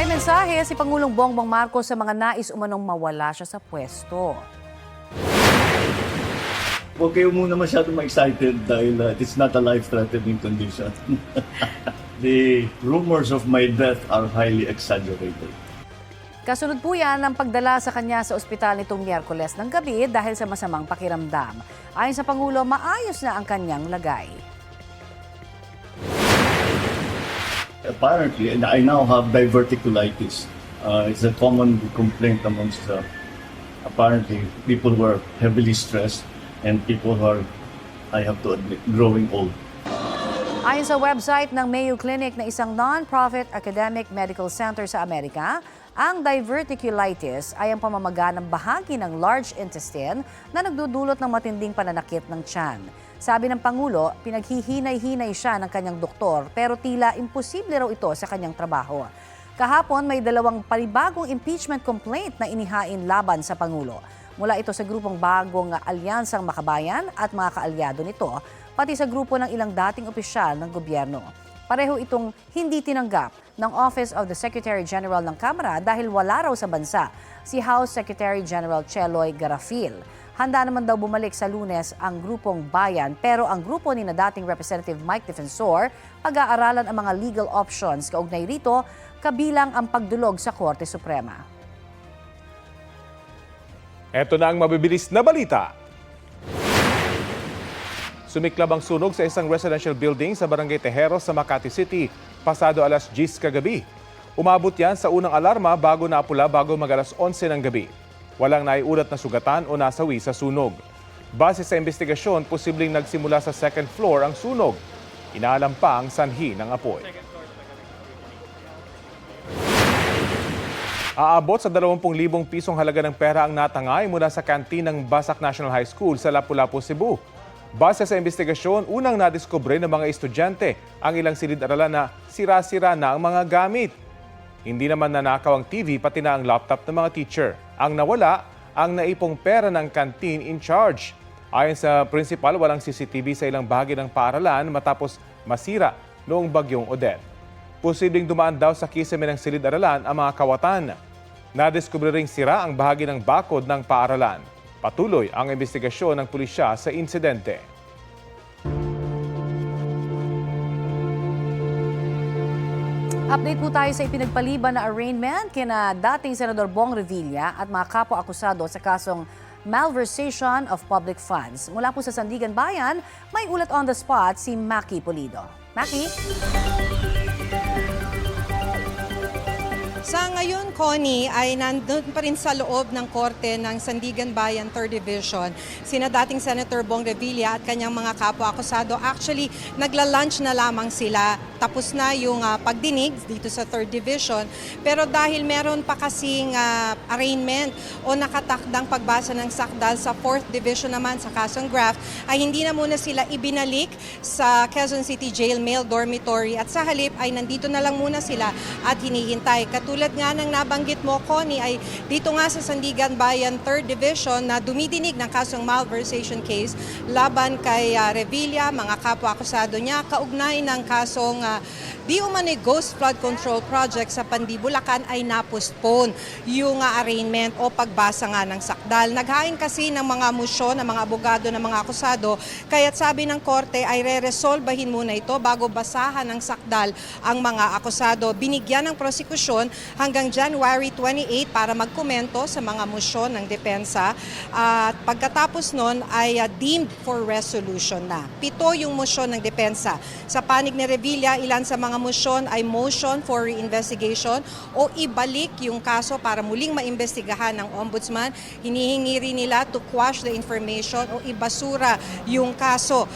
May mensahe si Pangulong Bongbong Marcos sa mga nais umanong mawala siya sa pwesto. Huwag kayo muna masyadong ma-excited dahil it's not a life-threatening condition. The rumors of my death are highly exaggerated. Kasunod po yan ang pagdala sa kanya sa ospital nitong Miyerkules ng gabi dahil sa masamang pakiramdam. Ayon sa Pangulo, maayos na ang kanyang lagay. Apparently, and I now have diverticulitis. It's a common complaint amongst apparently people who are heavily stressed and people who are, I have to admit, growing old. Ayon sa website ng Mayo Clinic na isang non-profit academic medical center sa Amerika, ang diverticulitis ay ang pamamaga ng bahagi ng large intestine na nagdudulot ng matinding pananakit ng tiyan. Sabi ng Pangulo, pinaghihinay-hinay siya ng kanyang doktor pero tila imposible raw ito sa kanyang trabaho. Kahapon may dalawang panibagong impeachment complaint na inihain laban sa Pangulo. Mula ito sa grupong bagong Alyansang Makabayan at mga kaalyado nito, pati sa grupo ng ilang dating opisyal ng gobyerno. Pareho itong hindi tinanggap ng Office of the Secretary General ng Kamara dahil wala raw sa bansa si House Secretary General Cheloy Garafil. Handa naman daw bumalik sa Lunes ang grupong Bayan pero ang grupo ni na dating Representative Mike Defensor pag-aaralan ang mga legal options kaugnay rito kabilang ang pagdulog sa Korte Suprema. Ito na ang mabibilis na balita. Sumiklab ang sunog sa isang residential building sa Barangay Tejeros sa Makati City pasado alas 10 kagabi. Umabot yan sa unang alarma bago naapula bago mag-alas 11 ng gabi. Walang naiulat na sugatan o nasawi sa sunog. Base sa investigasyon, posibleng nagsimula sa second floor ang sunog. Inaalam pa ang sanhi ng apoy. Aabot sa 20,000 pisong halaga ng pera ang natangay mula sa kantin ng Basak National High School sa Lapu-Lapu, Cebu. Base sa investigasyon, unang nadiskubre ng mga estudyante ang ilang silid-aralan na sira-sira na ang mga gamit. Hindi naman nanakaw ang TV pati na ang laptop ng mga teacher. Ang nawala, ang naipong pera ng canteen in charge. Ayon sa principal, walang CCTV sa ilang bahagi ng paaralan matapos masira noong bagyong Odette. Posibleng dumaan daw sa kisame ng silid-aralan ang mga kawatan. Nadiskubre ring sira ang bahagi ng bakod ng paaralan. Patuloy ang investigasyon ng pulisya sa insidente. Update po tayo sa ipinagpaliban na arraignment kina dating Senador Bong Revilla at mga kapwa-akusado sa kasong malversation of public funds. Mula po sa Sandigan Bayan, may ulat on the spot si Maki Pulido. Maki? Sa ngayon, Connie, ay nandun pa rin sa loob ng korte ng Sandigan Bayan 3rd Division. Sina dating Senator Bong Revilla at kanyang mga kapwa-akusado. Actually, nagla-lunch na lamang sila. Tapos na yung pagdinig dito sa 3rd Division. Pero dahil meron pa kasing arraignment o nakatakdang pagbasa ng sakdal sa 4th Division naman sa kasong graft, ay hindi na muna sila ibinalik sa Quezon City Jail Male Dormitory. At sa halip ay nandito na lang muna sila at hinihintay. Tulad nga ng nabanggit mo, Connie, ay dito nga sa Sandigan Bayan 3rd Division na dumidinig ng kasong malversation case laban kay Revilla, mga kapwa-akusado niya, kaugnay ng kasong di umano'y Ghost Flood Control Project sa Pandi, Bulacan ay napostpone yung arraignment o pagbasa nga ng sakdal. Naghain kasi ng mga musyon, ng mga abogado, ng mga akusado, kaya't sabi ng korte ay re-resolbahin muna ito bago basahan ng sakdal ang mga akusado. Binigyan ng prosekusyon hanggang January 28 para magkomento sa mga musyon ng depensa at pagkatapos nun ay deemed for resolution na. 7 yung musyon ng depensa. Sa panig ni Revilla, ilan sa mga musyon ay motion for reinvestigation o ibalik yung kaso para muling maimbestigahan ng ombudsman. Hinihingi rin nila to quash the information o ibasura yung kaso.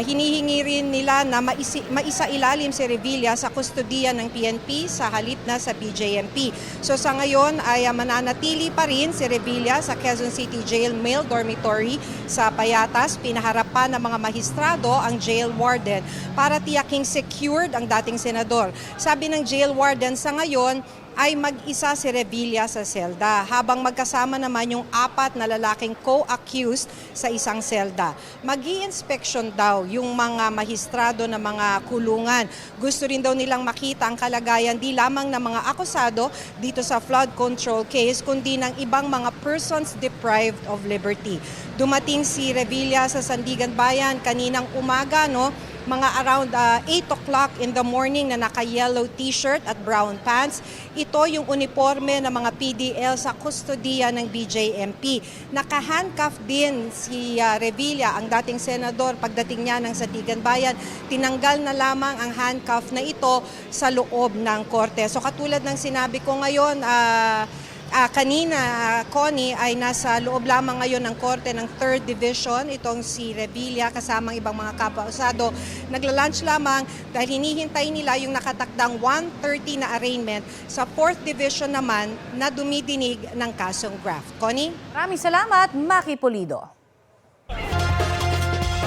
Hinihingi rin nila na maisailalim si Revilla sa kustodiya ng PNP sa halip na sa BJMP. So sa ngayon ay mananatili pa rin si Revilla sa Quezon City Jail Male Dormitory sa Payatas. Pinaharap pa ng mga mahistrado ang jail warden para tiyaking secured ang dating senador. Sabi ng jail warden sa ngayon, ay mag-isa si Revilla sa selda, habang magkasama naman yung 4 na lalaking co-accused sa isang selda. Mag-i-inspection daw yung mga mahistrado na mga kulungan. Gusto rin daw nilang makita ang kalagayan di lamang ng mga akusado dito sa flood control case, kundi ng ibang mga persons deprived of liberty. Dumating si Revilla sa Sandigan Bayan kaninang umaga, mga around 8 o'clock in the morning, na naka-yellow t-shirt at brown pants. Ito yung uniforme ng mga PDL sa kustodiya ng BJMP. Naka-handcuff din si Revilla, ang dating senador. Pagdating niya ng Sandigan Bayan, tinanggal na lamang ang handcuff na ito sa loob ng korte. So katulad ng sinabi ko ngayon, kanina, Connie, ay nasa loob lamang ngayon ng korte ng 3rd Division. Itong si Revilla kasamang ibang mga kapwa-usado. Nagla-lunch lamang dahil hinihintay nila yung nakatakdang 1:30 na arraignment sa 4th Division naman na dumidinig ng kasong graft. Connie? Maraming salamat, Maki Pulido.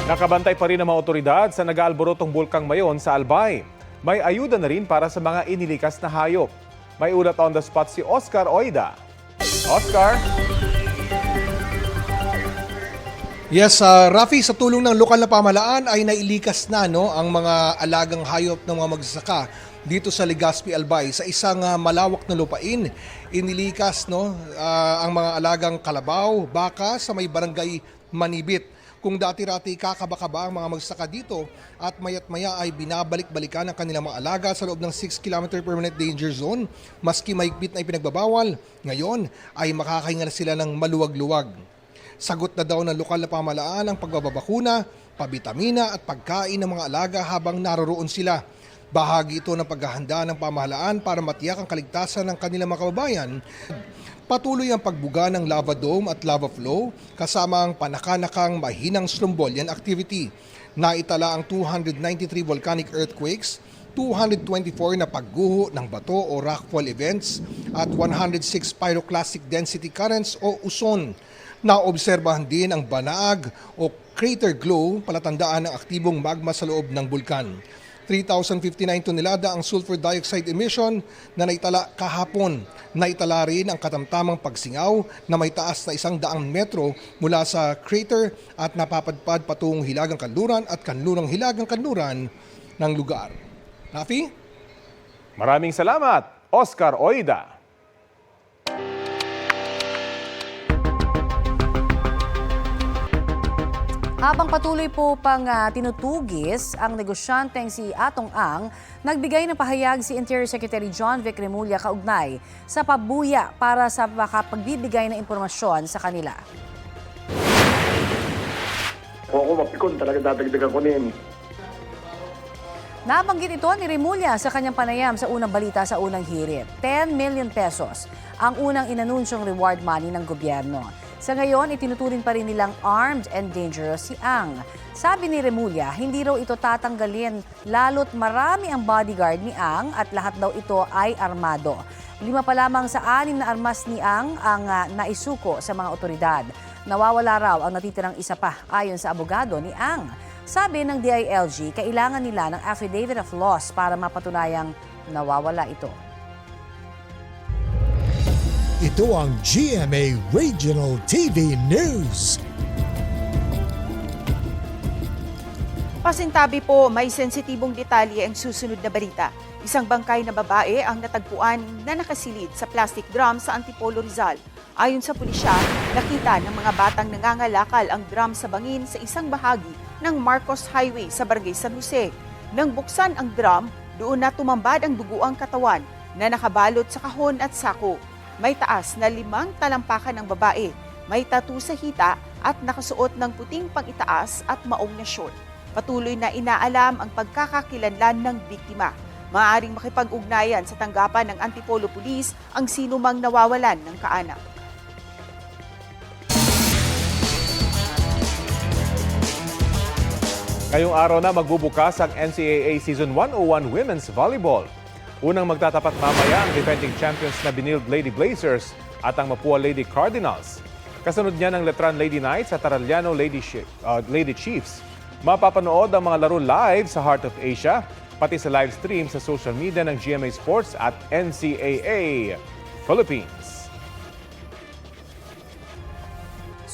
Nakabantay pa rin ang mga otoridad sa nag-aalborotong bulkang Mayon sa Albay. May ayuda na rin para sa mga inilikas na hayop. May ulat on the spot si Oscar Oida. Oscar? Yes, Rafi, sa tulong ng lokal na pamahalaan ay nailikas na ang mga alagang hayop ng mga magsasaka dito sa Legazpi, Albay. Sa isang malawak na lupain, inilikas ang mga alagang kalabaw, baka sa may barangay Manibit. Kung dati-rati kakaba-kaba ang mga magsasaka dito at mayat-maya ay binabalik-balikan ang kanilang mga alaga sa loob ng 6-kilometer permanent danger zone, maski mahigpit na ipinagbabawal, ngayon ay makakahinga na sila ng maluwag-luwag. Sagot na daw ng lokal na pamahalaan ang pagbabakuna, pabitamina at pagkain ng mga alaga habang naroroon sila. Bahagi ito ng paghahanda ng pamahalaan para matiyak ang kaligtasan ng kanilang mga kababayan. Patuloy ang pagbuga ng lava dome at lava flow kasama ang panakanakang mahinang Strombolian activity. Naitala ang 293 volcanic earthquakes, 224 na pagguho ng bato o rockfall events at 106 pyroclastic density currents o uson. Naobserbahan din ang banaag o crater glow, palatandaan ng aktibong magma sa loob ng bulkan. 3,059 tonelada ang sulfur dioxide emission na naitala kahapon. Naitala rin ang katamtamang pagsingaw na may taas na 100 metro mula sa crater at napapadpad patungong Hilagang Kanluran at Kanlurang Hilagang Kanluran ng lugar. Rafi? Maraming salamat, Oscar Oida. Habang patuloy po pang tinutugis ang negosyanteng si Atong Ang, nagbigay ng pahayag si Interior Secretary John Vic Remulla kaugnay sa pabuya para sa makapagbibigay ng impormasyon sa kanila. Kung ako mapikon, talaga dadagdagan ko niyan. Nabanggit ito ni Remulla sa kanyang panayam sa unang balita sa unang hirit. 10 million pesos ang unang inanunsyong reward money ng gobyerno. Sa ngayon, itinuturing pa rin nilang armed and dangerous si Ang. Sabi ni Remulla, hindi raw ito tatanggalin lalo't marami ang bodyguard ni Ang at lahat daw ito ay armado. 5 pa lamang sa 6 na armas ni Ang naisuko sa mga otoridad. Nawawala raw ang natitirang isa pa ayon sa abogado ni Ang. Sabi ng DILG, kailangan nila ng affidavit of loss para mapatunayang nawawala ito. Ito ang GMA Regional TV News. Pasintabi po, may sensitibong detalye ang susunod na balita. Isang bangkay na babae ang natagpuan na nakasilid sa plastic drum sa Antipolo, Rizal. Ayon sa pulisya, nakita ng mga batang nangangalakal ang drum sa bangin sa isang bahagi ng Marcos Highway sa Barangay San Jose. Nang buksan ang drum, doon na tumambad ang duguang katawan na nakabalot sa kahon at sako. May taas na 5 talampakan ng babae, may tattoo sa hita at nakasuot ng puting pang-itaas at maong na short. Patuloy na inaalam ang pagkakakilanlan ng biktima. Maaaring makipag-ugnayan sa tanggapan ng Antipolo Police ang sinumang nawawalan ng kaanak. Ngayong araw na magbubukas ang NCAA Season 101 Women's Volleyball. Unang magtatapat mamaya ang defending champions na Benilde Lady Blazers at ang Mapua Lady Cardinals. Kasunod niya ng Letran Lady Knights at Arellano Lady Chiefs. Mapapanood ang mga laro live sa Heart of Asia pati sa live stream sa social media ng GMA Sports at NCAA Philippines.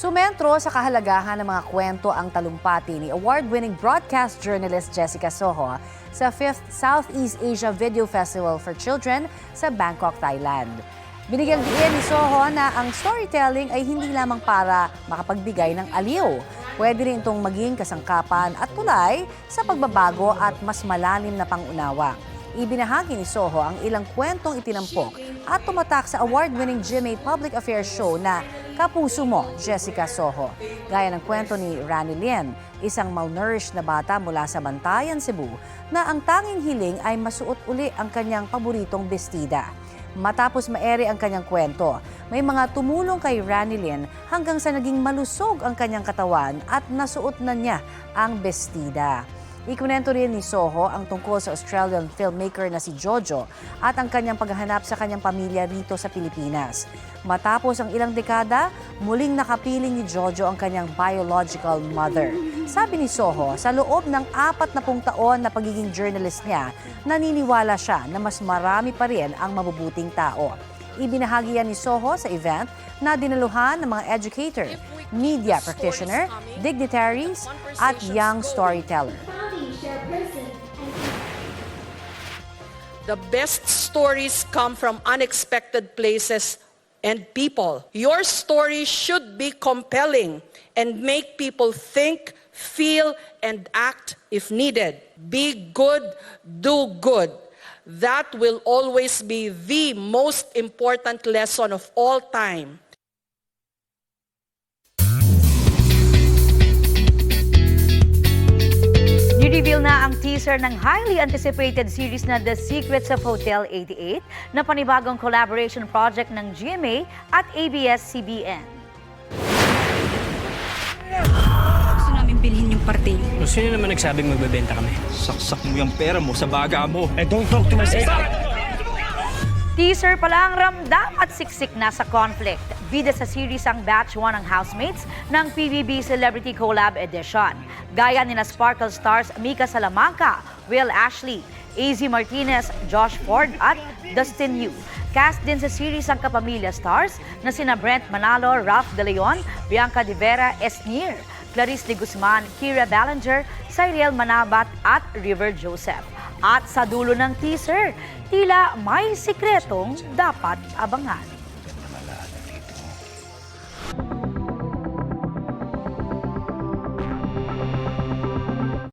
Sumentro sa kahalagahan ng mga kwento ang talumpati ni award-winning broadcast journalist Jessica Soho sa 5th Southeast Asia Video Festival for Children sa Bangkok, Thailand. Binigyang diin ni Soho na ang storytelling ay hindi lamang para makapagbigay ng aliw. Pwede rin itong maging kasangkapan at tulay sa pagbabago at mas malalim na pangunawa. Ibinahagi ni Soho ang ilang kwentong itinampok at tumatak sa award-winning GMA Public Affairs show na Kapuso Mo, Jessica Soho. Gaya ng kwento ni Rani Lien, isang malnourished na bata mula sa Bantayan, Cebu, na ang tanging hiling ay masuot uli ang kanyang paboritong bestida. Matapos maere ang kanyang kwento, may mga tumulong kay Rani Lien hanggang sa naging malusog ang kanyang katawan at nasuot na niya ang bestida. Ikunento rin ni Soho ang tungkol sa Australian filmmaker na si Jojo at ang kanyang paghahanap sa kanyang pamilya rito sa Pilipinas. Matapos ang ilang dekada, muling nakapiling ni Jojo ang kanyang biological mother. Sabi ni Soho, sa loob ng 40 taon na pagiging journalist niya, naniniwala siya na mas marami pa rin ang mabubuting tao. Ibinahagi yan ni Soho sa event na dinaluhan ng mga educator, media practitioner, dignitaries at young storyteller. The best stories come from unexpected places and people. Your story should be compelling and make people think, feel, and act if needed. Be good, do good. That will always be the most important lesson of all time. Ni-reveal na ang teaser ng highly anticipated series na The Secrets of Hotel 88 na panibagong collaboration project ng GMA at ABS-CBN. Gusto namin bilhin yung parte. Sino naman nagsabing magbebenta kami? Saksak mo yung pera mo sa baga mo. Don't talk to my sister! Teaser pa lang, ramdam at siksik na sa conflict. Bida sa series ang Batch 1 ng housemates ng PBB Celebrity Collab Edition. Gaya nina Sparkle stars Mika Salamanca, Will Ashley, AZ Martinez, Josh Ford at Dustin Yu. Cast din sa series ang kapamilya stars na sina Brent Manalo, Ralph De Leon, Bianca De Vera Esnier, Clarice De Guzman, Kira Ballinger, Cyril Manabat at River Joseph. At sa dulo ng teaser, tila may sikretong dapat abangan.